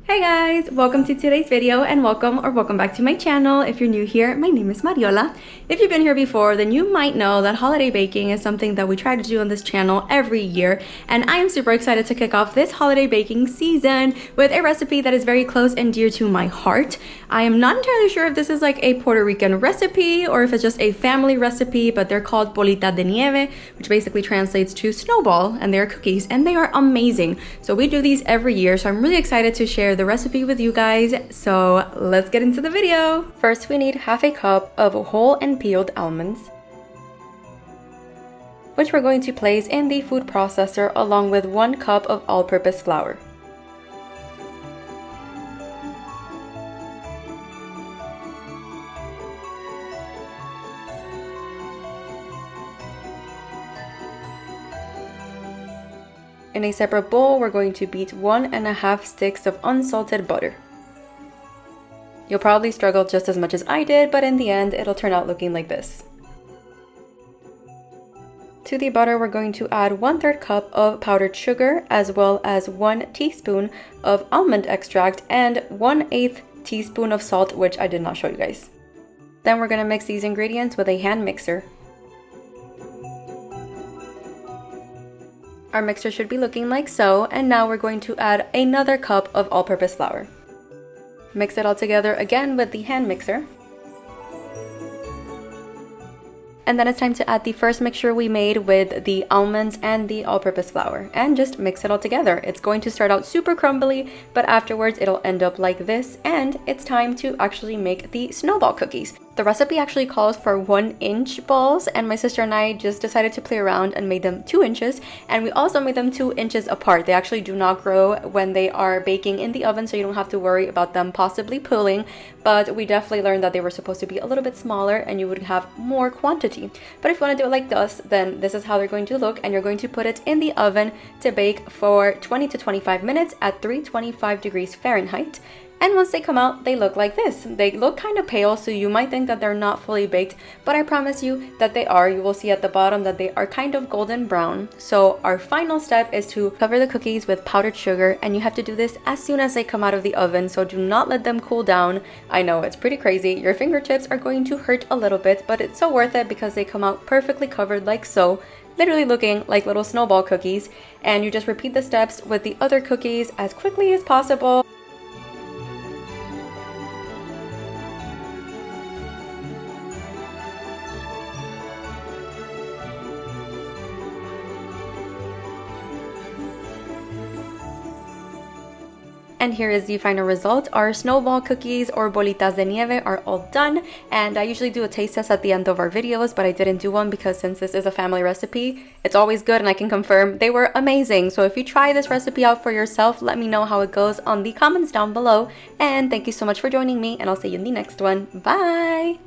Hey guys, welcome to today's video and welcome back to my channel. If you're new here, my name is Mariola. If you've been here before, then you might know that holiday baking is something that we try to do on this channel every year, and I am super excited to kick off this holiday baking season with a recipe that is very close and dear to my heart. I am not entirely sure if this is like a Puerto Rican recipe or if it's just a family recipe, but they're called Bolitas de Nieve, which basically translates to snowball, and they're cookies and they are amazing. So we do these every year, so I'm really excited to share the recipe with you guys. So let's get into the video. First, we need half a cup of whole and peeled almonds, which we're going to place in the food processor along with 1 cup of all-purpose flour. In a separate bowl, we're going to beat 1½ sticks of unsalted butter. You'll probably struggle just as much as I did, but in the end, it'll turn out looking like this. To the butter, we're going to add 1/3 cup of powdered sugar, as well as 1 teaspoon of almond extract and 1/8 teaspoon of salt, which I did not show you guys. Then we're going to mix these ingredients with a hand mixer. Our mixture should be looking like so, and now we're going to add another cup of all-purpose flour. Mix it all together again with the hand mixer. And then it's time to add the first mixture we made with the almonds and the all-purpose flour, and just mix it all together. It's going to start out super crumbly, but afterwards it'll end up like this, and it's time to actually make the snowball cookies. The recipe actually calls for 1-inch balls, and my sister and I just decided to play around and made them 2 inches, and we also made them 2 inches apart. They actually do not grow when they are baking in the oven, so you don't have to worry about them possibly pulling, but we definitely learned that they were supposed to be a little bit smaller and you would have more quantity. But if you want to do it like this, then this is how they're going to look, and you're going to put it in the oven to bake for 20 to 25 minutes at 325 degrees Fahrenheit. And once they come out, they look like this. They look kind of pale, so you might think that they're not fully baked, but I promise you that they are. You will see at the bottom that they are kind of golden brown. So our final step is to cover the cookies with powdered sugar, and you have to do this as soon as they come out of the oven, so do not let them cool down. I know, it's pretty crazy. Your fingertips are going to hurt a little bit, but it's so worth it because they come out perfectly covered like so, literally looking like little snowball cookies. And you just repeat the steps with the other cookies as quickly as possible. And here is the final result. Our snowball cookies, or bolitas de nieve, are all done, and I usually do a taste test at the end of our videos, but I didn't do one because since this is a family recipe, it's always good, and I can confirm they were amazing. So if you try this recipe out for yourself, let me know how it goes on the comments down below, and thank you so much for joining me, and I'll see you in the next one. Bye!